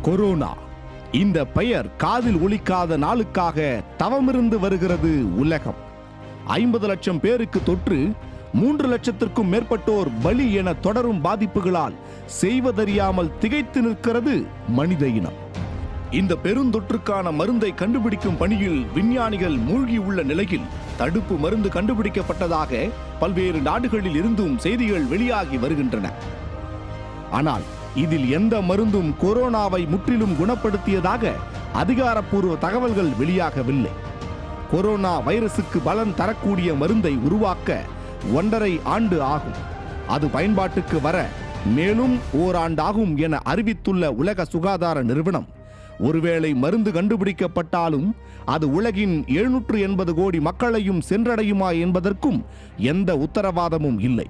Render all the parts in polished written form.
Corona இந்த பெயர் காதில் ஒலிக்காத நாளுக்காக தவமிருந்து வருகிறது உலகம். 50 லட்சம் பேருக்கு தொற்று, 3 லட்சத்திற்கும் மேற்பட்டோர் பலி என தொடரும் பாதிப்புகளால் செய்வதறியாமல் திகைத்து நிற்கிறது மனித இனம். இந்த பெருந்தொற்றுக்கான மருந்தை கண்டுபிடிக்கும் பணியில் விஞ்ஞானிகள் மூழ்கியுள்ள நிலையில் தடுப்பு மருந்து கண்டுபிடிக்கப்பட்டதாக பல்வேறு நாடுகளில் இருந்தும் செய்திகள் வெளியாகி வருகின்றன. ஆனால் இதில் எந்த மருந்தும் கொரோனாவை முற்றிலும் குணப்படுத்தியதாக அதிகாரப்பூர்வ தகவல்கள் வெளியாகவில்லை. கொரோனா வைரசுக்கு பலன் தரக்கூடிய மருந்தை உருவாக்க 1.5 ஆண்டு ஆகும். அது பயன்பாட்டுக்கு வர மேலும் ஓராண்டாகும் என அறிவித்துள்ள உலக சுகாதார நிறுவனம், ஒருவேளை மருந்து கண்டுபிடிக்கப்பட்டாலும் அது உலகின் 780 கோடி மக்களையும் சென்றடையுமா என்பதற்கும் எந்த உத்தரவாதமும் இல்லை.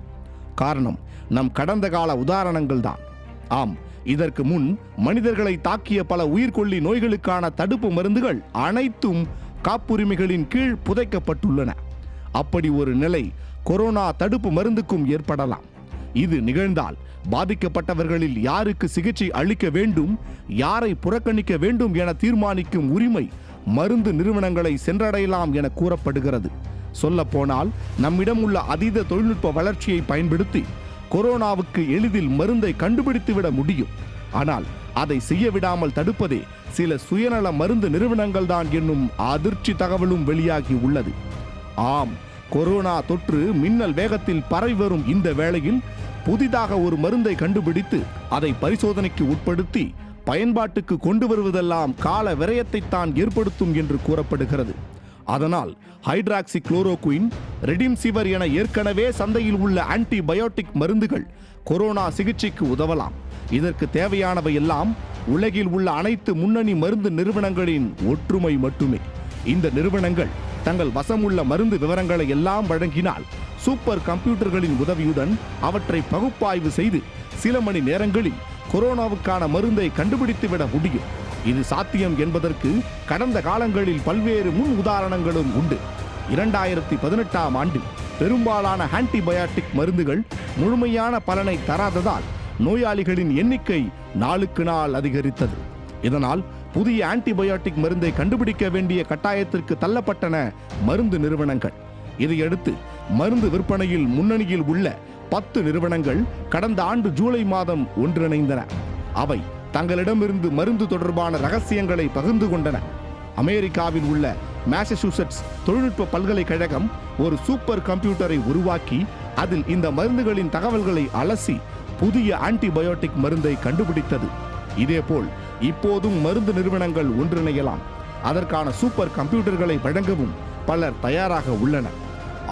காரணம் நம் கடந்த கால உதாரணங்கள் தான். ஆம், இதற்கு முன் மனிதர்களை தாக்கிய பல உயிர்கொல்லி நோய்களுக்கான தடுப்பு மருந்துகள் அனைத்தும் காப்புரிமைகளின் கீழ் புதைக்கப்பட்டுள்ளன. அப்படி ஒரு நிலை கொரோனா தடுப்பு மருந்துக்கும் ஏற்படலாம். இது நிகழ்ந்தால் பாதிக்கப்பட்டவர்களில் யாருக்கு சிகிச்சை அளிக்க வேண்டும், யாரை புறக்கணிக்க வேண்டும் என தீர்மானிக்கும் உரிமை மருந்து நிறுவனங்களை சென்றடையலாம் என கூறப்படுகிறது. சொல்லப்போனால் நம்மிடம் உள்ள அதீத தொழில்நுட்ப வளர்ச்சியை பயன்படுத்தி கொரோனாவுக்கு எளிதில் மருந்தை கண்டுபிடித்துவிட முடியும். ஆனால் அதை செய்ய விடாமல் தடுப்பதே சில சுயநல மருந்து நிறுவனங்கள் தான் என்னும் அதிர்ச்சி தகவலும் வெளியாகி உள்ளது. ஆம், கொரோனா தொற்று மின்னல் வேகத்தில் பரவி வரும் இந்த வேளையில் புதிதாக ஒரு மருந்தை கண்டுபிடித்து அதை பரிசோதனைக்கு உட்படுத்தி பயன்பாட்டுக்கு கொண்டு வருவதெல்லாம் கால விரயத்தைத்தான் ஏற்படுத்தும் என்று கூறப்படுகிறது. அதனால் ஹைட்ராக்சி குளோரோகுயின், ரெடிம்சிவர் என ஏற்கனவே சந்தையில் உள்ள ஆன்டிபயோட்டிக் மருந்துகள் கொரோனா சிகிச்சைக்கு உதவலாம். இதற்கு தேவையானவை எல்லாம் உலகில் உள்ள அனைத்து முன்னணி மருந்து நிறுவனங்களின் ஒற்றுமை மட்டுமே. இந்த நிறுவனங்கள் தங்கள் வசமுள்ள மருந்து விவரங்களை எல்லாம் வழங்கினால் சூப்பர் கம்ப்யூட்டர்களின் உதவியுடன் அவற்றை பகுப்பாய்வு செய்து சில மணி நேரங்களில் கொரோனாவுக்கான மருந்தை கண்டுபிடித்துவிட முடியும். இது சாத்தியம் என்பதற்கு கடந்த காலங்களில் பல்வேறு முன் உதாரணங்களும் உண்டு. 2018ஆம் ஆண்டில் பெரும்பாலான ஆன்டிபயாட்டிக் மருந்துகள் முழுமையான பலனை தராததால் நோயாளிகளின் எண்ணிக்கை நாளுக்கு நாள் அதிகரித்தது. இதனால் புதிய ஆன்டிபயாட்டிக் மருந்தை கண்டுபிடிக்க வேண்டிய கட்டாயத்திற்கு தள்ளப்பட்டன மருந்து நிறுவனங்கள். இதையடுத்து மருந்து விற்பனையில் முன்னணியில் உள்ள 10 நிறுவனங்கள் கடந்த ஆண்டு ஜூலை மாதம் ஒன்றிணைந்தன. அவை தங்களிடமிருந்து மருந்து தொடர்பான ரகசியங்களை பகிர்ந்து கொண்டன. அமெரிக்காவில் உள்ள மாசசூசெட்ஸ் தொழில்நுட்ப பல்கலைக்கழகம் ஒரு சூப்பர் கம்ப்யூட்டரை உருவாக்கி அதில் இந்த மருந்துகளின் தகவல்களை அலசி புதிய ஆன்டிபயோட்டிக் மருந்தை கண்டுபிடித்தது. இதேபோல் இப்போதும் மருந்து நிறுவனங்கள் ஒன்றிணையலாம். அதற்கான சூப்பர் கம்ப்யூட்டர்களை வழங்கவும் பலர் தயாராக உள்ளனர்.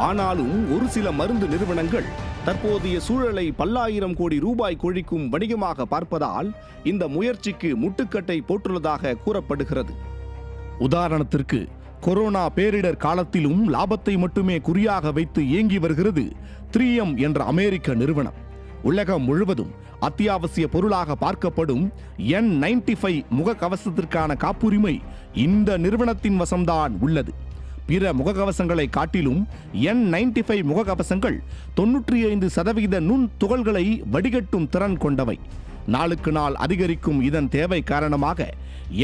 ஆனாலும் ஒரு சில மருந்து நிறுவனங்கள் தற்போதைய சூழலை பல்லாயிரம் கோடி ரூபாய் கொழிக்கும் வணிகமாக பார்ப்பதால் இந்த முயற்சிக்கு முட்டுக்கட்டை போட்டுள்ளதாக கூறப்படுகிறது. உதாரணத்திற்கு, கொரோனா பேரிடர் காலத்திலும் லாபத்தை மட்டுமே குறியாக வைத்து இயங்கி வருகிறது 3M என்ற அமெரிக்க நிறுவனம். உலகம் முழுவதும் அத்தியாவசிய பொருளாக பார்க்கப்படும் N95 முகக்கவசத்திற்கான காப்புரிமை இந்த நிறுவனத்தின் வசம்தான் உள்ளது. பிற முகக்கவசங்களை காட்டிலும் N95 முகக்கவசங்கள் 95% நுண் துகள்களை வடிகட்டும் திறன் கொண்டவை. நாளுக்கு நாள் அதிகரிக்கும் இதன் தேவை காரணமாக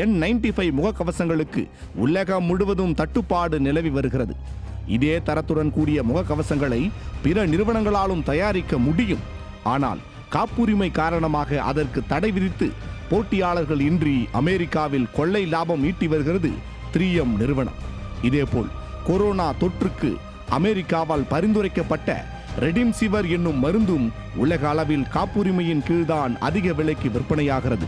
N95 முகக்கவசங்களுக்கு உலகம் முழுவதும் தட்டுப்பாடு நிலவி வருகிறது. இதே தரத்துடன் கூடிய முகக்கவசங்களை பிற நிறுவனங்களாலும் தயாரிக்க முடியும். ஆனால் காப்புரிமை காரணமாக அதற்கு தடை விதித்து போட்டியாளர்கள் இன்றி அமெரிக்காவில் கொள்ளை லாபம் ஈட்டி வருகிறது 3M நிறுவனம். இதேபோல் கொரோனா தொற்றுக்கு அமெரிக்காவால் பரிந்துரைக்கப்பட்ட ரெடிம்சிவர் என்னும் மருந்தும் உலக அளவில் காப்புரிமையின் கீழ்தான் அதிக விலைக்கு விற்பனையாகிறது.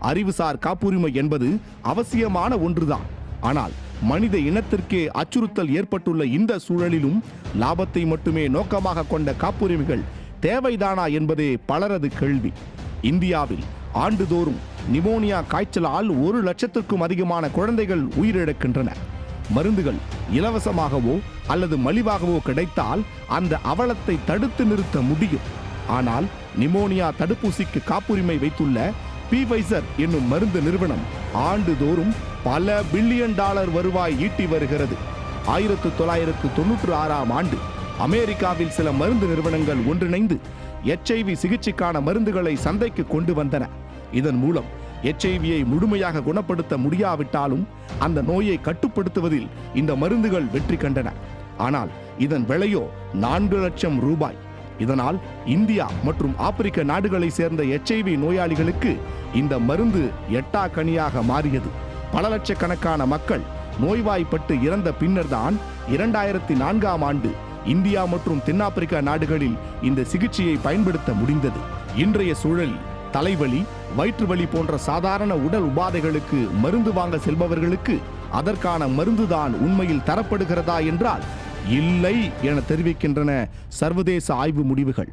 அறிவுசார் காப்புரிமை என்பது அவசியமான ஒன்றுதான். ஆனால் மனித இனத்திற்கே அச்சுறுத்தல் ஏற்பட்டுள்ள இந்த சூழலிலும் லாபத்தை மட்டுமே நோக்கமாக கொண்ட காப்புரிமைகள் தேவைதானா என்பதே பலரது கேள்வி. இந்தியாவில் ஆண்டுதோறும் நிமோனியா காய்ச்சலால் 1 லட்சத்திற்கும் அதிகமான குழந்தைகள் உயிரிழக்கின்றன. மருந்துகள் இலவசமாகவோ அல்லது மலிவாகவோ கிடைத்தால் அந்த அவலத்தை தடுத்து நிறுத்த முடியும். ஆனால் நிமோனியா தடுப்பூசிக்கு காப்புரிமை வைத்துள்ள Pfizer என்னும் மருந்து நிறுவனம் ஆண்டுதோறும் பல பில்லியன் டாலர் வருவாய் ஈட்டி வருகிறது. 1996ஆம் ஆண்டு அமெரிக்காவில் சில மருந்து நிறுவனங்கள் ஒன்றிணைந்து HIV சிகிச்சைக்கான மருந்துகளை சந்தைக்கு கொண்டு வந்தன. இதன் மூலம் HIV-யை முழுமையாக குணப்படுத்த முடியாவிட்டாலும் அந்த நோயை கட்டுப்படுத்துவதில் இந்த மருந்துகள் வெற்றி கண்டன. ஆனால் இதன் விலையோ 4 லட்சம் ரூபாய். இதனால் இந்தியா மற்றும் ஆப்பிரிக்க நாடுகளை சேர்ந்த HIV நோயாளிகளுக்கு இந்த மருந்து எட்டாக்கனியாக மாறியது. பல லட்சக்கணக்கான மக்கள் நோய்வாய்ப்பட்டு இறந்த பின்னர்தான் 2004ஆம் ஆண்டு இந்தியா மற்றும் தென்னாப்பிரிக்கா நாடுகளில் இந்த சிகிச்சையை பயன்படுத்த முடிந்தது. இன்றைய சூழலில் தலைவலி, வயிற்று வலி போன்ற சாதாரண உடல் உபாதைகளுக்கு மருந்து வாங்க செல்பவர்களுக்கு அதற்கான மருந்துதான் உண்மையில் தரப்படுகிறதா என்றால் இல்லை என தெரிவிக்கின்றன சர்வதேச ஆய்வு முடிவுகள்.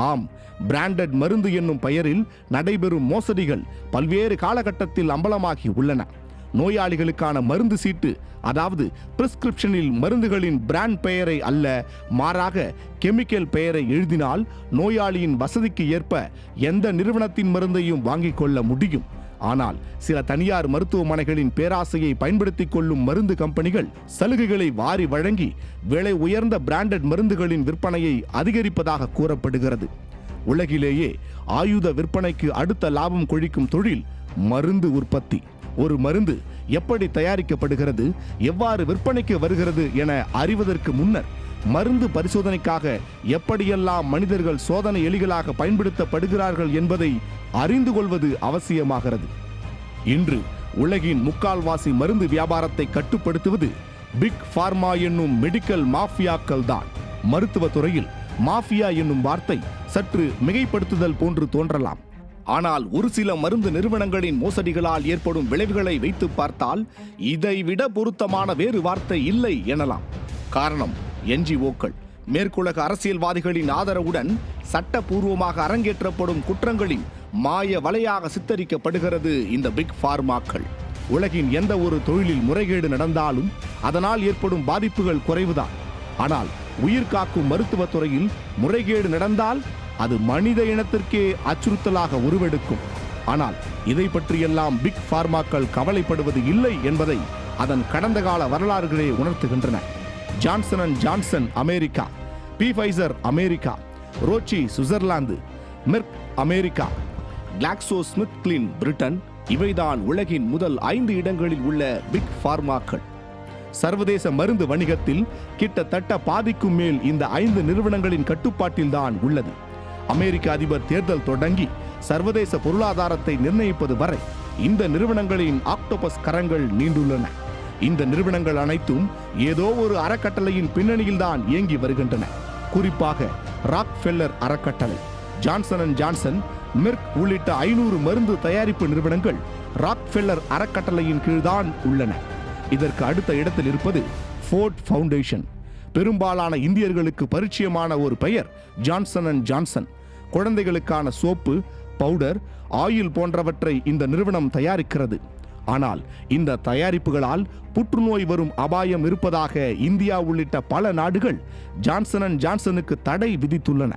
ஆம், பிராண்டட் மருந்து என்னும் பெயரில் நடைபெறும் மோசடிகள் பல்வேறு காலகட்டத்தில் அம்பலமாகி உள்ளன. நோயாளிகளுக்கான மருந்து சீட்டு, அதாவது பிரிஸ்கிரிப்ஷனில் மருந்துகளின் பிராண்ட் பெயரை அல்ல, மாறாக கெமிக்கல் பெயரை எழுதினால் நோயாளியின் வசதிக்கு ஏற்ப எந்த நிறுவனத்தின் மருந்தையும் வாங்கிக் கொள்ள முடியும். ஆனால் சில தனியார் மருத்துவமனைகளின் பேராசையை பயன்படுத்திக் கொள்ளும் மருந்து கம்பெனிகள் சலுகைகளை வாரி வழங்கி விலை உயர்ந்த பிராண்டட் மருந்துகளின் விற்பனையை அதிகரிப்பதாக கூறப்படுகிறது. உலகிலேயே ஆயுத விற்பனைக்கு அடுத்த லாபம் கொழிக்கும் தொழில் மருந்து உற்பத்தி. ஒரு மருந்து எப்படி தயாரிக்கப்படுகிறது, எவ்வாறு விற்பனைக்கு வருகிறது என அறிவதற்கு முன்னர் மருந்து பரிசோதனைக்காக எப்படியெல்லாம் மனிதர்கள் சோதனை எலிகளாக பயன்படுத்தப்படுகிறார்கள் என்பதை அறிந்து கொள்வது அவசியமாகிறது. இன்று உலகின் முக்கால்வாசி மருந்து வியாபாரத்தை கட்டுப்படுத்துவது பிக் பார்மா என்னும் மெடிக்கல் மாஃபியாக்கள் தான். மருத்துவ துறையில் மாஃபியா என்னும் வார்த்தை சற்று மிகைப்படுத்துதல் போன்று தோன்றலாம். ஆனால் ஒரு சில மருந்து நிறுவனங்களின் மோசடிகளால் ஏற்படும் விளைவுகளை வைத்து பார்த்தால் இதைவிட பொருத்தமான வேறு வார்த்தை இல்லை எனலாம். காரணம், NGO-க்கள், மேற்குலக அரசியல்வாதிகளின் ஆதரவுடன் சட்டபூர்வமாக அரங்கேற்றப்படும் குற்றங்களின் மாய வலையாக சித்தரிக்கப்படுகிறது இந்த பிக் பார்மாக்கள். உலகின் எந்த ஒரு தொழிலில் முறைகேடு நடந்தாலும் அதனால் ஏற்படும் பாதிப்புகள் குறைவுதான். ஆனால் உயிர் காக்கும் மருத்துவத் துறையில் முறைகேடு நடந்தால் அது மனித இனத்திற்கே அச்சுறுத்தலாக உருவெடுக்கும். ஆனால் இதை பற்றியெல்லாம் பிக் பார்மாக்கள் கவலைப்படுவது இல்லை என்பதை அதன் கடந்த கால வரலாறுகளே உணர்த்துகின்றன. Johnson and Johnson America, Pfizer America, Roche சுவிட்சர்லாந்து, மெர்க் அமெரிக்கா, GlaxoSmithKline பிரிட்டன், இவைதான் உலகின் முதல் 5 இடங்களில் உள்ள பிக் பார்மாக்கள். சர்வதேச மருந்து வணிகத்தில் கிட்டத்தட்ட பாதிக்கும் மேல் இந்த 5 நிறுவனங்களின் கட்டுப்பாட்டில்தான் உள்ளது. அமெரிக்க அதிபர் தேர்தல் தொடங்கி சர்வதேச பொருளாதாரத்தை நிர்ணயிப்பது வரை இந்த நிறுவனங்களின் ஆக்டோபஸ் கரங்கள் நீண்டுள்ளன. இந்த நிறுவனங்கள் அனைத்தும் ஏதோ ஒரு அறக்கட்டளையின் பின்னணியில்தான் இயங்கி வருகின்றன. குறிப்பாக ராக்ஃபெல்லர் அறக்கட்டளை, ஜான்சன் அண்ட் ஜான்சன், மெர்க் உள்ளிட்ட 500 மருந்து தயாரிப்பு நிறுவனங்கள் ராக்ஃபெல்லர் அறக்கட்டளையின் கீழ்தான் உள்ளன. இதற்கு அடுத்த இடத்தில் இருப்பது ஃபோர்ட் ஃபவுண்டேஷன். பெரும்பாலான இந்தியர்களுக்கு பரிச்சயமான ஒரு பெயர் ஜான்சன் அண்ட் ஜான்சன். குழந்தைகளுக்கான சோப்பு, பவுடர், ஆயில் போன்றவற்றை இந்த நிறுவனம் தயாரிக்கிறது. ஆனால் இந்த தயாரிப்புகளால் புற்றுநோய் வரும் அபாயம் இருப்பதாக இந்தியா உள்ளிட்ட பல நாடுகள் ஜான்சன் அண்ட் ஜான்சனுக்கு தடை விதித்துள்ளன.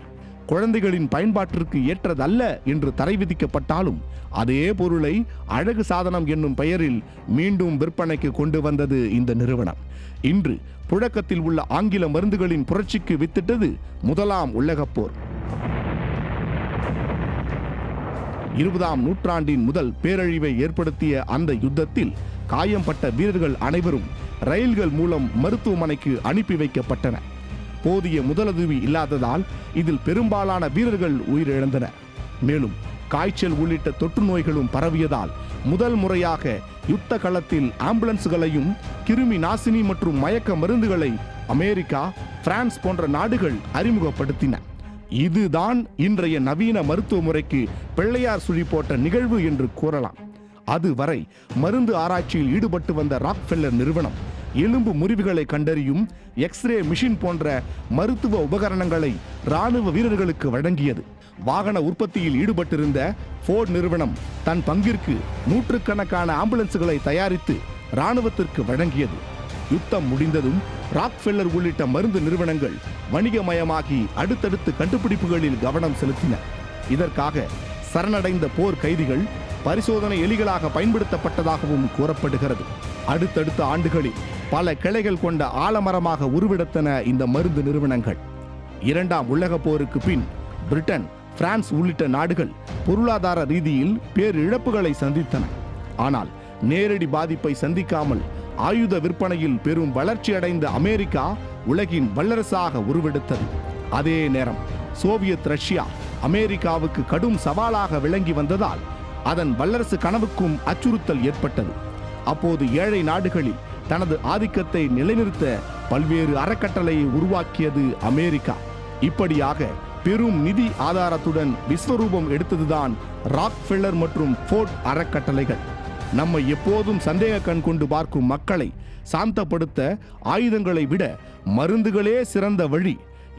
குழந்தைகளின் பயன்பாட்டிற்கு ஏற்றதல்ல என்று தடை விதிக்கப்பட்டாலும் அதே பொருளை அழகு சாதனம் என்னும் பெயரில் மீண்டும் விற்பனைக்கு கொண்டு வந்தது இந்த நிறுவனம். இன்று புழக்கத்தில் உள்ள ஆங்கில மருந்துகளின் புரட்சிக்கு வித்திட்டது முதலாம் உலகப் போர். 20ஆம் நூற்றாண்டின் முதல் பேரழிவை ஏற்படுத்திய அந்த யுத்தத்தில் காயம்பட்ட வீரர்கள் அனைவரும் ரயில்கள் மூலம் மருத்துவமனைக்கு அனுப்பி வைக்கப்பட்டனர். போதிய முதலுதவி இல்லாததால் இதில் பெரும்பாலான வீரர்கள் உயிரிழந்தனர். மேலும் காய்ச்சல் உள்ளிட்ட தொற்று நோய்களும் பரவியதால் முதல் முறையாக யுத்த களத்தில் ஆம்புலன்ஸ்களையும் கிருமி நாசினி மற்றும் மயக்க மருந்துகளை அமெரிக்கா, பிரான்ஸ் போன்ற நாடுகள் அறிமுகப்படுத்தின. இதுதான் இன்றைய நவீன மருத்துவ முறைக்கு பிள்ளையார் சுழி போட்ட நிகழ்வு என்று கூறலாம். அதுவரை மருந்து ஆராய்ச்சியில் ஈடுபட்டு வந்த ராக்ஃபெல்லர் நிறுவனம் எலும்பு முறிவுகளை கண்டறியும் எக்ஸ்ரே மிஷின் போன்ற மருத்துவ உபகரணங்களை இராணுவ வீரர்களுக்கு வழங்கியது. வாகன உற்பத்தியில் ஈடுபட்டிருந்த ஃபோர்ட் நிறுவனம் தன் பங்கிற்கு நூற்றுக்கணக்கான ஆம்புலன்ஸ்களை தயாரித்து இராணுவத்திற்கு வழங்கியது. யுத்தம் முடிந்ததும் ராக்ஃபெல்லர் உள்ளிட்ட மருந்து நிறுவனங்கள் வணிகமயமாகி அடுத்தடுத்து கண்டுபிடிப்புகளில் கவனம் செலுத்தின. இதற்காக சரணடைந்த போர் கைதிகள் பரிசோதனை எலிகளாக பயன்படுத்தப்பட்டதாகவும் கூறப்படுகிறது. அடுத்தடுத்த ஆண்டுகளில் பல கிளைகள் கொண்ட ஆலமரமாக உருவெடுத்தன இந்த மருந்து நிறுவனங்கள். 2ஆம் உலகப் போருக்கு பின் பிரிட்டன் பிரான்ஸ் உள்ளிட்ட நாடுகள் பொருளாதார ரீதியில் பேரிழப்புகளை சந்தித்தன. ஆனால் நேரடி பாதிப்பை சந்திக்காமல் ஆயுத விற்பனையில் பெரும் வளர்ச்சி அடைந்த அமெரிக்கா உலகின் வல்லரசாக உருவெடுத்தது. அதே நேரம் சோவியத் ரஷ்யா அமெரிக்காவுக்கு கடும் சவாலாக விளங்கி வந்ததால் அதன் வல்லரசு கனவுக்கும் அச்சுறுத்தல் ஏற்பட்டது. அப்போது ஏழை நாடுகளில் தனது ஆதிக்கத்தை நிலைநிறுத்த பல்வேறு அறக்கட்டளையை உருவாக்கியது அமெரிக்கா. இப்படியாக பெரும் நிதி ஆதாரத்துடன் விஸ்வரூபம் எடுத்ததுதான் ராக்ஃபெல்லர் மற்றும் ஃபோர்ட் அறக்கட்டளைகள். நம்மை எப்போதும் சந்தேக கண் கொண்டு பார்க்கும் மக்களை சாந்தப்படுத்த ஆயுதங்களை விட மருந்துகளே சிறந்த வழி.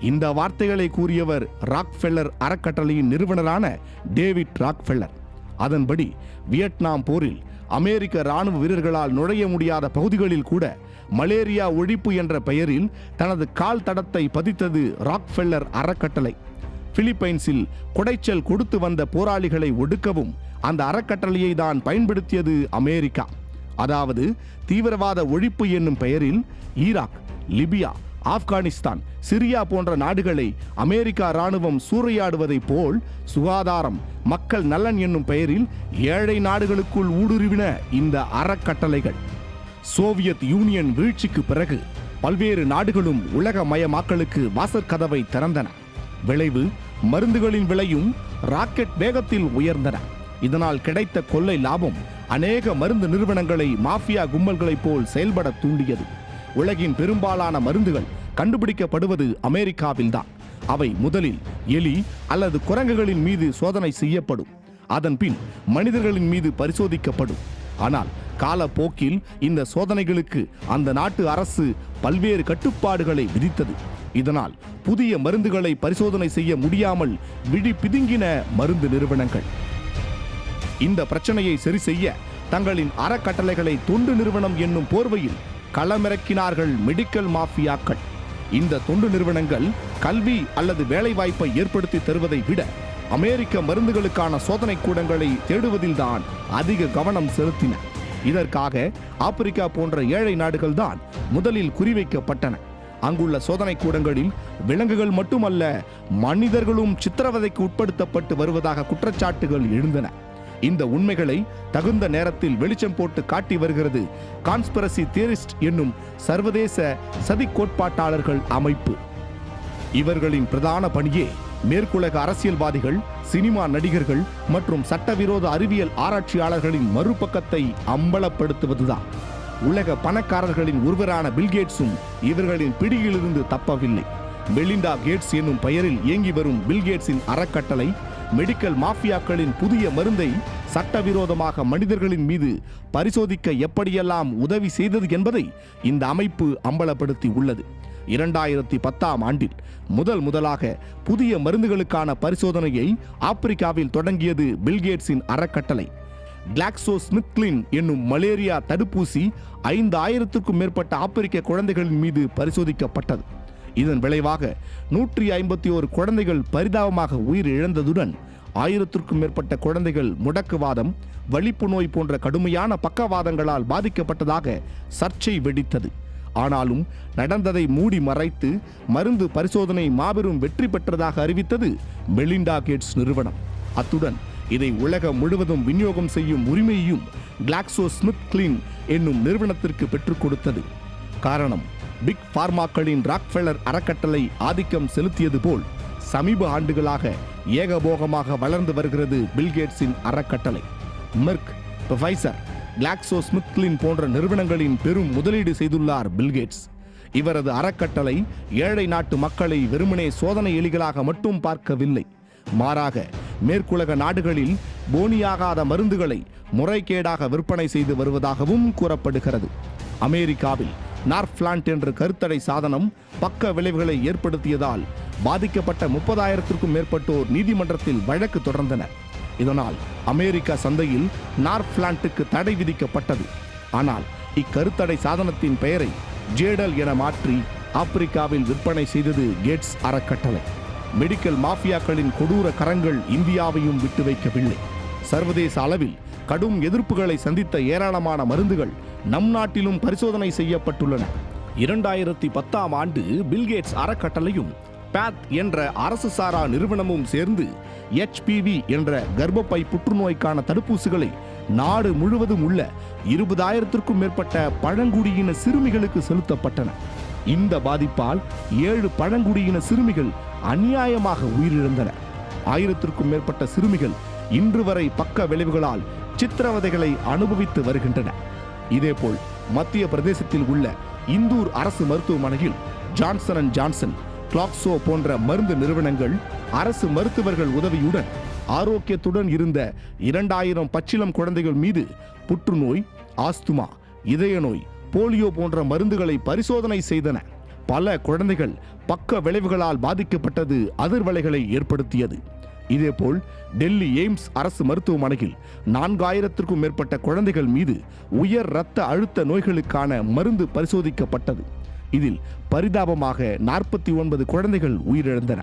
இந்த வார்த்தைகளை கூறியவர் ராக்ஃபெல்லர் அறக்கட்டளையின் நிறுவனரான டேவிட் ராக்ஃபெல்லர். அதன்படி வியட்நாம் போரில் அமெரிக்க இராணுவ வீரர்களால் நுழைய முடியாத பகுதிகளில் கூட மலேரியா ஒழிப்பு என்ற பெயரில் தனது கால் தடத்தை பதித்தது ராக்ஃபெல்லர் அறக்கட்டளை. பிலிப்பைன்ஸில் குடைச்சல் கொடுத்து வந்த போராளிகளை ஒடுக்கவும் அந்த அறக்கட்டளையை தான் பயன்படுத்தியது அமெரிக்கா. அதாவது தீவிரவாத ஒழிப்பு என்னும் பெயரில் ஈராக், லிபியா, ஆப்கானிஸ்தான், சிரியா போன்ற நாடுகளை அமெரிக்கா இராணுவம் சூறையாடுவதைப் போல் சுகாதாரம், மக்கள் நலன் என்னும் பெயரில் ஏழை நாடுகளுக்குள் ஊடுருவின இந்த அறக்கட்டளைகள். சோவியத் யூனியன் வீழ்ச்சிக்கு பிறகு பல்வேறு நாடுகளும் உலகமயமாக்கலுக்கு வாசற்கதவை திறந்தன. விளைவு மருந்துகளின் விலையும் ராக்கெட் வேகத்தில் உயர்ந்தன. இதனால் கிடைத்த கொள்ளை லாபம் அநேக மருந்து நிறுவனங்களை மாஃபியா கும்பல்களைப் போல் செயல்பட தூண்டியது. உலகின் பெரும்பாலான மருந்துகள் கண்டுபிடிக்கப்படுவது அமெரிக்காவில்தான். அவை முதலில் எலி அல்லது குரங்குகளின் மீது சோதனை செய்யப்படும். அதன் பின் மனிதர்களின் மீது பரிசோதிக்கப்படும். ஆனால் காலப்போக்கில் இந்த சோதனைகளுக்கு அந்த நாட்டு அரசு பல்வேறு கட்டுப்பாடுகளை விதித்தது. இதனால் புதிய மருந்துகளை பரிசோதனை செய்ய முடியாமல் விழி பிதுங்கின மருந்து நிறுவனங்கள். இந்த பிரச்சனையை சரி செய்ய தங்களின் அறக்கட்டளைகளை தொண்டு நிறுவனம் என்னும் போர்வையில் களமிறக்கினார்கள் மெடிக்கல் மாஃபியாக்கள். இந்த தொண்டு நிறுவனங்கள் கல்வி அல்லது வேலைவாய்ப்பை ஏற்படுத்தி தருவதை விட அமெரிக்க மருந்துகளுக்கான சோதனை கூடங்களை தேடுவதில்தான் அதிக கவனம் செலுத்தின. இதற்காக ஆப்பிரிக்கா போன்ற ஏழை நாடுகள் தான் முதலில் குறிவைக்கப்பட்டன. அங்குள்ள சோதனை கூடங்களில் விலங்குகள் மட்டுமல்ல, மனிதர்களும் சித்திரவதைக்கு உட்படுத்தப்பட்டு வருவதாக குற்றச்சாட்டுகள் எழுந்தன. இந்த உண்மைகளை தகுந்த நேரத்தில் வெளிச்சம் போட்டு காட்டி வருகிறது கான்ஸ்பிரசி தியரிஸ்ட் என்னும் சர்வதேச சதி கோட்பாட்டாளர்கள் அமைப்பு. இவர்களின் பிரதான பணியே மேற்குலக அரசியல்வாதிகள், சினிமா நடிகர்கள் மற்றும் சட்டவிரோத அறிவியல் ஆராய்ச்சியாளர்களின் மறுபக்கத்தை அம்பலப்படுத்துவதுதான். உலக பணக்காரர்களின் ஒருவரான பில்கேட்ஸும் இவர்களின் பிடியிலிருந்து தப்பவில்லை. மெலிண்டா கேட்ஸ் என்னும் பெயரில் இயங்கி வரும் பில்கேட்ஸின் அறக்கட்டளை மெடிக்கல் மாஃபியாக்களின் புதிய மருந்தை சட்டவிரோதமாக மனிதர்களின் மீது பரிசோதிக்க எப்படியெல்லாம் உதவி செய்தது என்பதை இந்த அமைப்பு அம்பலப்படுத்தி உள்ளது. 2010ஆம் ஆண்டில் முதலாக புதிய மருந்துகளுக்கான பரிசோதனையை ஆப்பிரிக்காவில் தொடங்கியது பில்கேட்ஸின் அறக்கட்டளை. கிளாக்ஸோஸ்மித்க்லைன் என்னும் மலேரியா தடுப்பூசி 5000க்கும் மேற்பட்ட ஆப்பிரிக்க குழந்தைகளின் மீது பரிசோதிக்கப்பட்டது. இதன் விளைவாக 151 குழந்தைகள் பரிதாபமாக உயிர் இழந்ததுடன் 1000க்கும் மேற்பட்ட குழந்தைகள் முடக்குவாதம், வலிப்பு நோய் போன்ற கடுமையான பக்கவாதங்களால் பாதிக்கப்பட்டதாக சர்ச்சை வெடித்தது. ஆனாலும் நடந்ததை மூடி மறைத்து மருந்து பரிசோதனை மாபெரும் வெற்றி பெற்றதாக அறிவித்தது மெலிண்டா கேட்ஸ் நிறுவனம். அத்துடன் இதை உலகம் முழுவதும் விநியோகம் செய்யும் உரிமையையும் கிளாக்ஸோஸ்மித்க்லைன் என்னும் நிறுவனத்திற்கு பெற்றுக் கொடுத்தது. காரணம், பிக் பார்மாக்களின் ராக்ஃபெல்லர் அறக்கட்டளை ஆதிக்கம் செலுத்தியது போல் சமீப ஆண்டுகளாக ஏகபோகமாக வளர்ந்து வருகிறது பில்கேட்ஸின் அறக்கட்டளை. மெர்க், ஃபைசர், கிளாக்ஸோஸ்மித்க்லைன் போன்ற நிறுவனங்களின் பெரும் முதலீடு செய்துள்ளார் பில்கேட்ஸ். இவரது அறக்கட்டளை ஏழை நாட்டு மக்களை வெறுமனே சோதனை எலிகளாக மட்டும் பார்க்கவில்லை. மாறாக மேற்குலக நாடுகளில் போனியாகாத மருந்துகளை முறைகேடாக விற்பனை செய்து வருவதாகவும் கூறப்படுகிறது. அமெரிக்காவில் நார்ஃப்ளான்ட் என்ற கருத்தடை சாதனம் பக்க விளைவுகளை ஏற்படுத்தியதால் பாதிக்கப்பட்ட 30,000க்கும் மேற்பட்டோர் நீதிமன்றத்தில் வழக்கு தொடர்ந்தனர். இதனால் அமெரிக்க சந்தையில் நார்ஃப்ளான்ட்டுக்கு தடை விதிக்கப்பட்டது. ஆனால் இக்கருத்தடை சாதனத்தின் பெயரை ஜேடல் என மாற்றி ஆப்பிரிக்காவில் விற்பனை செய்தது கேட்ஸ் அறக்கட்டளை. மெடிக்கல் மாஃபியாக்களின் கொடூர கரங்கள் இந்தியாவையும் விட்டு வைக்கவில்லை. சர்வதேச அளவில் கடும் எதிர்ப்புகளை சந்தித்த ஏராளமான மருந்துகள் நம் நாட்டிலும் பரிசோதனை செய்யப்பட்டுள்ளன. 2010ஆம் ஆண்டு பில்கேட்ஸ் அறக்கட்டளையும் பாத் என்ற அரசு சாரா நிறுவனமும் சேர்ந்து HPV என்ற கர்ப்பப்பை புற்றுநோய்க்கான தடுப்பூசிகளை நாடு முழுவதும் உள்ள 20,000க்கும் மேற்பட்ட பழங்குடியின சிறுமிகளுக்கு செலுத்தப்பட்டன. இந்த பாதிப்பால் 7 பழங்குடியின சிறுமிகள் அநியாயமாக உயிரிழந்தனர். 1000க்கும் மேற்பட்ட சிறுமிகள் இன்று வரை பக்க விளைவுகளால் சித்திரவதைகளை அனுபவித்து வருகின்றனர். இதேபோல் மத்திய பிரதேசத்தில் உள்ள இந்தூர் அரசு மருத்துவமனையில் ஜான்சன் அண்ட் ஜான்சன், கிளாக்ஸோ போன்ற மருந்து நிறுவனங்கள் அரசு மருத்துவர்கள் உதவியுடன் ஆரோக்கியத்துடன் இருந்த 2000 பச்சிளம் குழந்தைகள் மீது புற்றுநோய், ஆஸ்துமா, இதய நோய், போலியோ போன்ற மருந்துகளை பரிசோதனை செய்தன. பல குழந்தைகள் பக்க விளைவுகளால் பாதிக்கப்பட்டது அதிர்வலைகளை ஏற்படுத்தியது. இதேபோல் டெல்லி எய்ம்ஸ் அரசு மருத்துவமனையில் 4000க்கும் மேற்பட்ட குழந்தைகள் மீது உயர் இரத்த அழுத்த நோய்களுக்கான மருந்து பரிசோதிக்கப்பட்டது. இதில் பரிதாபமாக 49 குழந்தைகள் உயிரிழந்தன.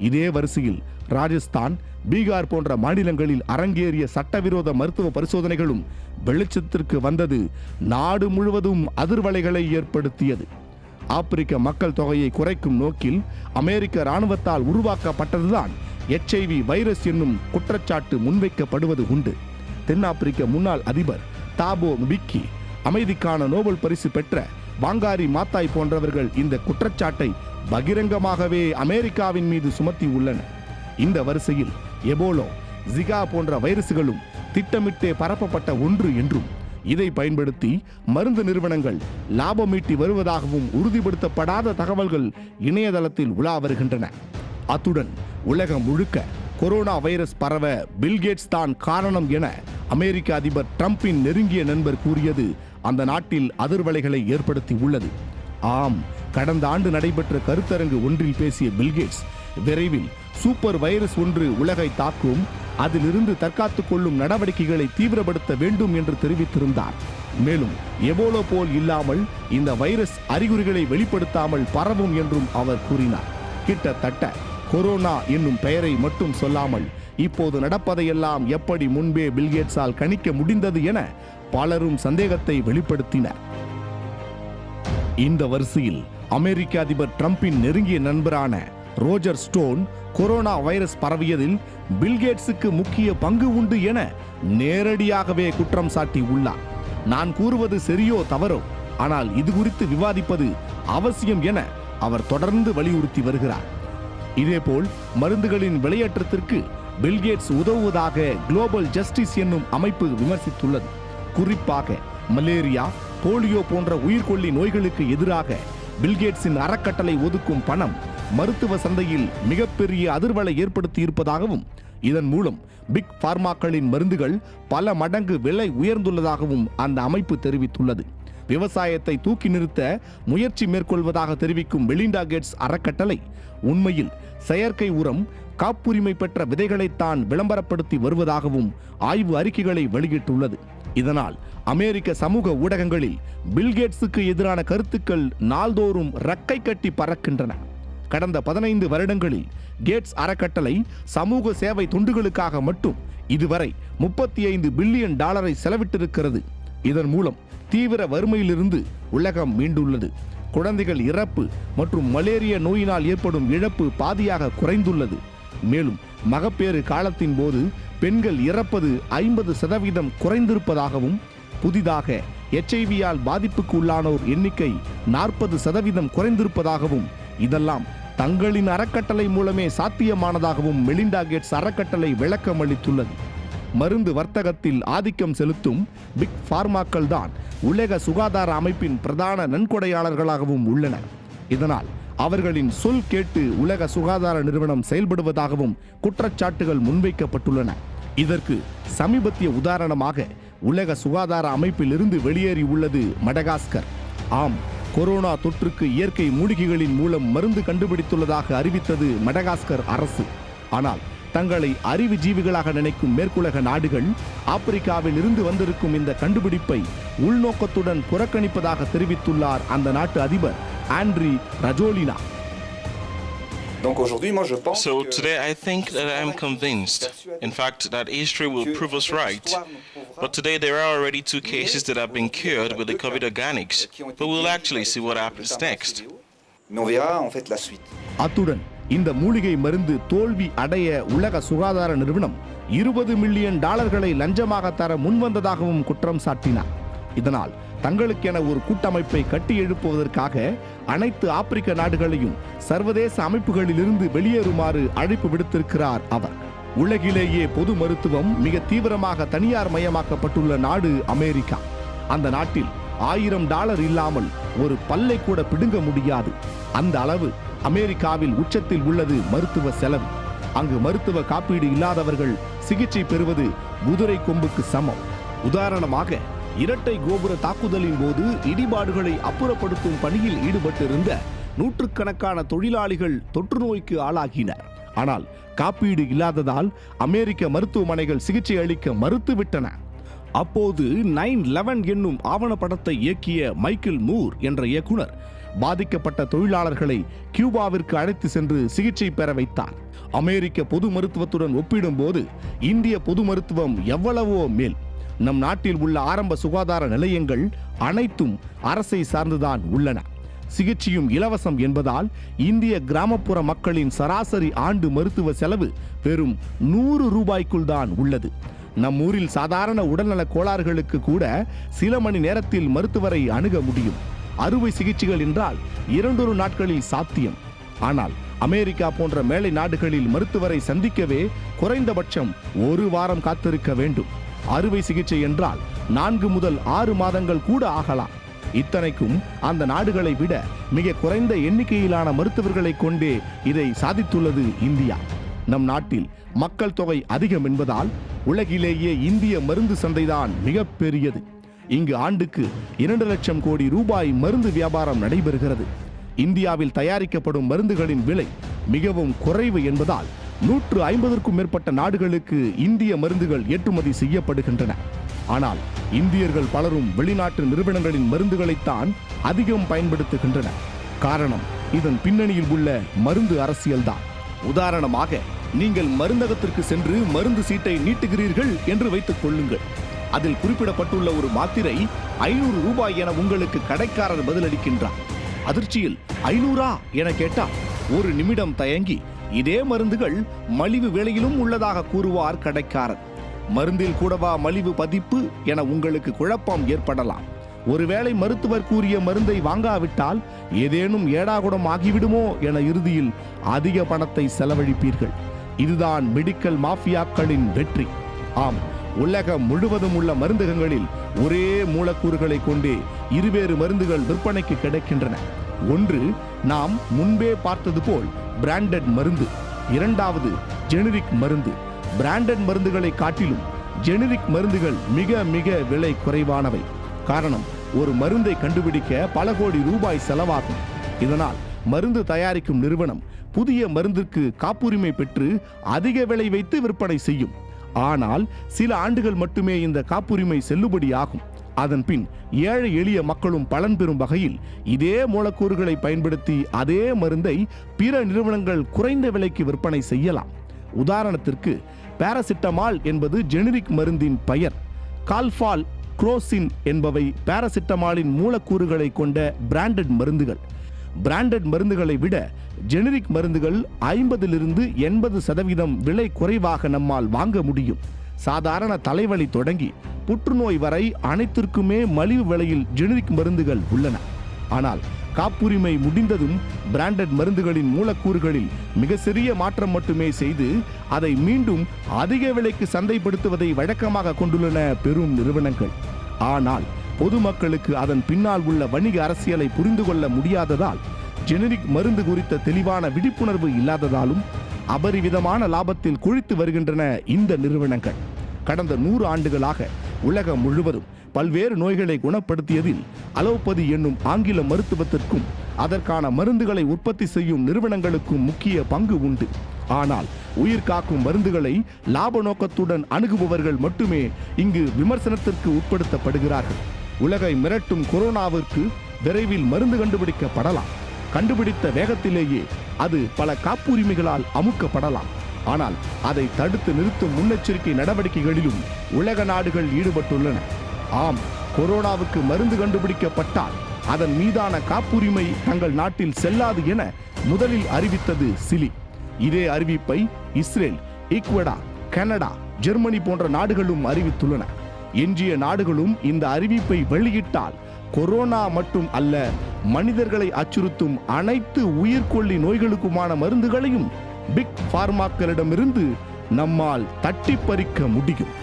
இதே வரிசையில் ராஜஸ்தான், பீகார் போன்ற மாநிலங்களில் அரங்கேறிய சட்டவிரோத மருத்துவ பரிசோதனைகளும் வெளிச்சத்திற்கு வந்தது நாடு முழுவதும் அதிர்வலைகளை ஏற்படுத்தியது. ஆப்பிரிக்க மக்கள் தொகையை குறைக்கும் நோக்கில் அமெரிக்க இராணுவத்தால் உருவாக்கப்பட்டதுதான் HIV வைரஸ் என்னும் குற்றச்சாட்டு முன்வைக்கப்படுவது உண்டு. தென்னாப்பிரிக்க முன்னாள் அதிபர் தாபோ மிபிக்கி, அமைதிக்கான நோபல் பரிசு பெற்ற வாங்காரி மாத்தாய் போன்றவர்கள் இந்த குற்றச்சாட்டை பகிரங்கமாகவே அமெரிக்காவின் மீது சுமத்தி உள்ளனர். இந்த வரிசையில் எபோலா, ஜிகா போன்ற வைரசுகளும் திட்டமிட்டே பரப்பப்பட்ட ஒன்று என்றும் இதை பயன்படுத்தி மருந்து நிறுவனங்கள் லாபமீட்டி வருவதாகவும் உறுதிப்படுத்தப்படாத தகவல்கள் இணையதளத்தில் உலா வருகின்றன. அத்துடன் உலகம் முழுக்க கொரோனா வைரஸ் பரவ பில்கேட்ஸ் தான் காரணம் என அமெரிக்க அதிபர் டிரம்பின் நெருங்கிய நண்பர் கூறியது அந்த நாட்டில் அதிர்வலைகளை ஏற்படுத்தி உள்ளது. ஆம், கடந்த ஆண்டு நடைபெற்ற கருத்தரங்கு ஒன்றில் பேசிய பில்கேட்ஸ் விரைவில் சூப்பர் வைரஸ் ஒன்று உலகை தாக்கும், அதிலிருந்து தற்காத்துக் கொள்ளும் நடவடிக்கைகளை தீவிரப்படுத்த வேண்டும் என்று தெரிவித்திருந்தார். மேலும் எபோலா போல் இல்லாமல் இந்த வைரஸ் அறிகுறிகளை வெளிப்படுத்தாமல் பரவும் என்றும் அவர் கூறினார். கிட்டத்தட்ட கொரோனா என்னும் பெயரை மட்டும் சொல்லாமல் இப்போது நடப்பதையெல்லாம் எப்படி முன்பே பில்கேட்ஸால் கணிக்க முடிந்தது என பலரும் சந்தேகத்தை வெளிப்படுத்தினர். இந்த வரிசையில் அமெரிக்க அதிபர் டிரம்பின் நெருங்கிய நண்பரான ரோஜர் ஸ்டோன் கொரோனா வைரஸ் பரவியதில் பில்கேட்ஸுக்கு முக்கிய பங்கு உண்டு என நேரடியாகவே குற்றம் சாட்டி உள்ளார். நான் கூறுவது சரியோ தவறோ, ஆனால் இது குறித்து விவாதிப்பது அவசியம் என அவர் தொடர்ந்து வலியுறுத்தி வருகிறார். இதேபோல் மருந்துகளின் விலையேற்றத்திற்கு பில்கேட்ஸ் உதவுவதாக குளோபல் ஜஸ்டிஸ் என்னும் அமைப்பு விமர்சித்துள்ளது. குறிப்பாக மலேரியா, போலியோ போன்ற உயிர்கொல்லி நோய்களுக்கு எதிராக பில்கேட்ஸின் அறக்கட்டளை ஒதுக்கும் பணம் மருத்துவ சந்தையில் மிகப்பெரிய அதிர்வலை ஏற்படுத்தி இருப்பதாகவும், இதன் மூலம் பிக் பார்மாக்களின் மருந்துகள் பல மடங்கு விலை உயர்ந்துள்ளதாகவும் அந்த அமைப்பு தெரிவித்துள்ளது. விவசாயத்தை தூக்கி நிறுத்த முயற்சி மேற்கொள்வதாக தெரிவிக்கும் மெலிண்டா கேட்ஸ் அறக்கட்டளை உண்மையில் செயற்கை உரம், காப்புரிமை பெற்ற விதைகளைத்தான் விளம்பரப்படுத்தி வருவதாகவும் ஆய்வு அறிக்கைகளை வெளியிட்டுள்ளது. இதனால் அமெரிக்க சமூக ஊடகங்களில் பில்கேட்ஸுக்கு எதிரான கருத்துக்கள் நாள்தோறும் ரெக்கை கட்டி பறக்கின்றன. கடந்த 15 வருடங்களில் கேட்ஸ் அறக்கட்டளை சமூக சேவை தொண்டுகளுக்காக மட்டும் இதுவரை $35 பில்லியன் செலவிட்டிருக்கிறது. இதன் மூலம் தீவிர வறுமையிலிருந்து உலகம் மீண்டுள்ளது. குழந்தைகள் இறப்பு மற்றும் மலேரியா நோயினால் ஏற்படும் இழப்பு பாதியாக குறைந்துள்ளது. மேலும் மகப்பேறு காலத்தின் போது பெண்கள் இறப்பது 50% குறைந்திருப்பதாகவும், புதிதாக HIV-யால் பாதிப்புக்கு உள்ளானோர் எண்ணிக்கை 40% குறைந்திருப்பதாகவும், இதெல்லாம் தங்களின் அறக்கட்டளை மூலமே சாத்தியமானதாகவும் மெலிண்டா கேட்ஸ் அறக்கட்டளை விளக்கம் அளித்துள்ளது. மருந்து வர்த்தகத்தில் ஆதிக்கம் செலுத்தும் பிக் பார்மாக்கள் தான் உலக சுகாதார அமைப்பின் பிரதான நன்கொடையாளர்களாகவும் உள்ளனர். இதனால் அவர்களின் சொல் கேட்டு உலக சுகாதார நிறுவனம் செயல்படுவதாகவும் குற்றச்சாட்டுகள் முன்வைக்கப்பட்டுள்ளன. இதற்கு சமீபத்திய உதாரணமாக உலக சுகாதார அமைப்பில் இருந்து வெளியேறி உள்ளது மடகாஸ்கர். ஆம், கொரோனா தொற்றுக்கு இயற்கை மூலிகைகளின் மூலம் மருந்து கண்டுபிடித்துள்ளதாக அறிவித்தது மடகாஸ்கர் அரசு. ஆனால் தங்களை அறிவு ஜீவிகளாக நினைக்கும் மேற்குலக நாடுகள் ஆப்பிரிக்காவில் இருந்து வந்திருக்கும் இந்த கண்டுபிடிப்பை உள்நோக்கத்துடன் புறக்கணிப்பதாக தெரிவித்துள்ளார் அந்த நாட்டு அதிபர் Andry Rajoelina. So today I think that I am convinced, in fact, that history will prove us right. But today there are already 2 cases that have been cured with the COVID organics. But we'll actually see what happens next. அத்துடன் இந்த மூலிகை மருந்து தோல்வி அடைய உலக சுகாதார நிறுவனம் $20 million லஞ்சமாக தர முன்வந்ததாகவும் குற்றம் சாட்டினார். இதனால் தங்களுக்கென ஒரு கூட்டமைப்பை கட்டி எழுப்புவதற்காக அனைத்து ஆப்பிரிக்க நாடுகளையும் சர்வதேச அமைப்புகளிலிருந்து வெளியேறுமாறு அழைப்பு விடுத்திருக்கிறார் அவர். உலகிலேயே பொது மருத்துவம் மிக தீவிரமாக தனியார் மயமாக்கப்பட்டுள்ள நாடு அமெரிக்கா. அந்த நாட்டில் $1000 இல்லாமல் ஒரு பல்லை கூட பிடுங்க முடியாது. அந்த அளவு அமெரிக்காவில் உச்சத்தில் உள்ளது மருத்துவ செலவு. அங்கு மருத்துவ காப்பீடு இல்லாதவர்கள் சிகிச்சை பெறுவது குதிரை கொம்புக்கு சமம். உதாரணமாக, இரட்டை கோபுர தாக்குதலின் போது இடிபாடுகளை அப்புறப்படுத்தும் பணியில் ஈடுபட்டிருந்த நூற்றுக்கணக்கான தொழிலாளிகள் தொற்று நோய்க்கு ஆளாகினர். ஆனால் காப்பீடு இல்லாததால் அமெரிக்க மருத்துவமனைகள் சிகிச்சை அளிக்க மறுத்துவிட்டன. அப்போது 9/11 என்னும் ஆவணப்படத்தை இயக்கிய மைக்கேல் மூர் என்ற இயக்குனர் பாதிக்கப்பட்ட தொழிலாளர்களை கியூபாவிற்கு அழைத்து சென்று சிகிச்சை பெற வைத்தார். அமெரிக்க பொது மருத்துவத்துடன் ஒப்பிடும்போது இந்திய பொது மருத்துவம் எவ்வளவோ மேல். நம் நாட்டில் உள்ள ஆரம்ப சுகாதார நிலையங்கள் அனைத்தும் அரசை சார்ந்துதான் உள்ளன. சிகிச்சையும் இலவசம் என்பதால் இந்திய கிராமப்புற மக்களின் சராசரி ஆண்டு மருத்துவ செலவு வெறும் $100 தான் உள்ளது. நம் ஊரில் சாதாரண உடல்நல கோளாறுகளுக்கு கூட சில மணி நேரத்தில் மருத்துவரை அணுக முடியும். அறுவை சிகிச்சைகள் என்றால் 2 நாட்களில் சாத்தியம். ஆனால் அமெரிக்கா போன்ற மேலை நாடுகளில் மருத்துவரை சந்திக்கவே குறைந்தபட்சம் 1 வாரம் காத்திருக்க வேண்டும். அறுவை சிகிச்சை என்றால் 4 முதல் 6 மாதங்கள் கூட ஆகலாம். இத்தனைக்கும் அந்த நாடுகளை விட மிக குறைந்த எண்ணிக்கையிலான மருத்துவர்களை கொண்டே இதை சாதித்துள்ளது இந்தியா. நம் நாட்டில் மக்கள் தொகை அதிகம் என்பதால் உலகிலேயே இந்திய மருந்து சந்தைதான் மிக பெரியது. இங்கு ஆண்டுக்கு 2 லட்சம் கோடி ரூபாய் மருந்து வியாபாரம் நடைபெறுகிறது. இந்தியாவில் தயாரிக்கப்படும் மருந்துகளின் விலை மிகவும் குறைவு என்பதால் 150க்கும் மேற்பட்ட நாடுகளுக்கு இந்திய மருந்துகள் ஏற்றுமதி செய்யப்படுகின்றன. ஆனால் இந்தியர்கள் பலரும் வெளிநாட்டு நிறுவனங்களின் மருந்துகளைத்தான் அதிகம் பயன்படுத்துகின்றனர். காரணம் இதன் பின்னணியில் உள்ள மருந்து அரசியல்தான். உதாரணமாக, நீங்கள் மருந்தகத்திற்கு சென்று மருந்து சீட்டை நீட்டுகிறீர்கள் என்று வைத்துக் கொள்ளுங்கள். அதில் குறிப்பிடப்பட்டுள்ள ஒரு மாத்திரை $500 என உங்களுக்கு கடைக்காரர் பதிலளிக்கின்றார். அதிர்ச்சியில் 500 என கேட்டால் 1 நிமிடம் தயங்கி இதே மருந்துகள் மலிவு விலையிலும் உள்ளதாக கூறுவார் கடைக்காரர். மருந்தில் கூடவா மலிவு பதிப்பு என உங்களுக்கு குழப்பம் ஏற்படலாம். ஒருவேளை மருத்துவர் கூறிய மருந்தை வாங்காவிட்டால் ஏதேனும் ஏடாகுடம் ஆகிவிடுமோ என இறுதியில் அதிக பணத்தை செலவழிப்பீர்கள். இதுதான் மெடிக்கல் மாஃபியாக்களின் வெற்றி. ஆம், உலகம் முழுவதும் உள்ள மருந்தகங்களில் ஒரே மூலக்கூறுகளை கொண்டே இருவேறு மருந்துகள் விற்பனைக்கு கிடைக்கின்றன. ஒன்று நாம் முன்பே பார்த்தது போல் பிராண்டட் மருந்து, இரண்டாவது ஜெனரிக் மருந்து. பிராண்டட் மருந்துகளை காட்டிலும் ஜெனரிக் மருந்துகள் மிக மிக விலை குறைவானவை. காரணம், ஒரு மருந்தை கண்டுபிடிக்க பல கோடி ரூபாய் செலவாகும். இதனால் மருந்து தயாரிக்கும் நிறுவனம் புதிய மருந்துக்கு காப்புரிமை பெற்று அதிக விலை வைத்து விற்பனை செய்யும். ஆனால் சில ஆண்டுகள் மட்டுமே இந்த காப்புரிமை செல்லுபடியாகும். அதன் பின் ஏழை எளிய மக்களும் பலன் பெறும் வகையில் இதே மூலக்கூறுகளை பயன்படுத்தி அதே மருந்தை பிற நிறுவனங்கள் குறைந்த விலைக்கு விற்பனை செய்யலாம். உதாரணத்திற்கு, பாராசிட்டமால் என்பது ஜெனரிக் மருந்தின் பெயர். கால்பால், குளோசின் என்பவை பாராசிட்டமாலின் மூலக்கூறுகளை கொண்ட பிராண்டட் மருந்துகள். பிராண்டட் மருந்துகளை விட ஜெனரிக் மருந்துகள் 50-80% விலை குறைவாக நம்மால் வாங்க முடியும். சாதாரண தலைவலி தொடங்கி புற்றுநோய் வரை அனைத்திற்குமே மலிவு விலையில் ஜெனரிக் மருந்துகள் உள்ளன. ஆனால் காப்புரிமை முடிந்ததும் பிராண்டட் மருந்துகளின் மூலக்கூறுகளில் மிக சிறிய மாற்றம் மட்டுமே செய்து அதை மீண்டும் அதிக விலைக்கு சந்தைப்படுத்துவதை வழக்கமாக கொண்டுள்ளன பெரும் நிறுவனங்கள். ஆனால் பொதுமக்களுக்கு அதன் பின்னால் உள்ள வணிக அரசியலை புரிந்து கொள்ள முடியாததால், ஜெனரிக் மருந்து குறித்த தெளிவான விழிப்புணர்வு இல்லாததாலும் அபரிவிதமான லாபத்தில் குழித்து வருகின்றன இந்த நிறுவனங்கள். கடந்த 100 ஆண்டுகளாக உலகம் முழுவதும் பல்வேறு நோய்களை குணப்படுத்தியதில் அலோபதி என்னும் ஆங்கில மருத்துவத்திற்கும் அதற்கான மருந்துகளை உற்பத்தி செய்யும் நிறுவனங்களுக்கும் முக்கிய பங்கு உண்டு. ஆனால் உயிர் காக்கும் மருந்துகளை லாப நோக்கத்துடன் அணுகுபவர்கள் மட்டுமே இங்கு விமர்சனத்திற்கு உட்படுத்தப்படுகிறார்கள். உலகை மிரட்டும் கொரோனாவிற்கு விரைவில் மருந்து கண்டுபிடிக்கப்படலாம். கண்டுபிடித்த வேகத்திலேயே அது பல காப்புரிமைகளால் அமுக்கப்படலாம். ஆனால் அதை தடுத்து நிறுத்தும் முன்னெச்சரிக்கை நடவடிக்கைகளிலும் உலக நாடுகள் ஈடுபட்டுள்ளன. ஆம், கொரோனாவுக்கு மருந்து கண்டுபிடிக்கப்பட்டால் அதன் மீதான காப்புரிமை தங்கள் நாட்டில் செல்லாது என முதலில் அறிவித்தது சிலி. இதே அறிவிப்பை இஸ்ரேல், ஈக்வடார், கனடா, ஜெர்மனி போன்ற நாடுகளும் அறிவித்துள்ளன. எஞ்சிய நாடுகளும் இந்த அறிவிப்பை வெளியிட்டால் கொரோனா மட்டும் அல்ல, மனிதர்களை அச்சுறுத்தும் அனைத்து உயிர்கொல்லி நோய்களுக்குமான மருந்துகளையும் பிக் பார்மாக்களிடமிருந்து நம்மால் தட்டி பறிக்க முடியும்.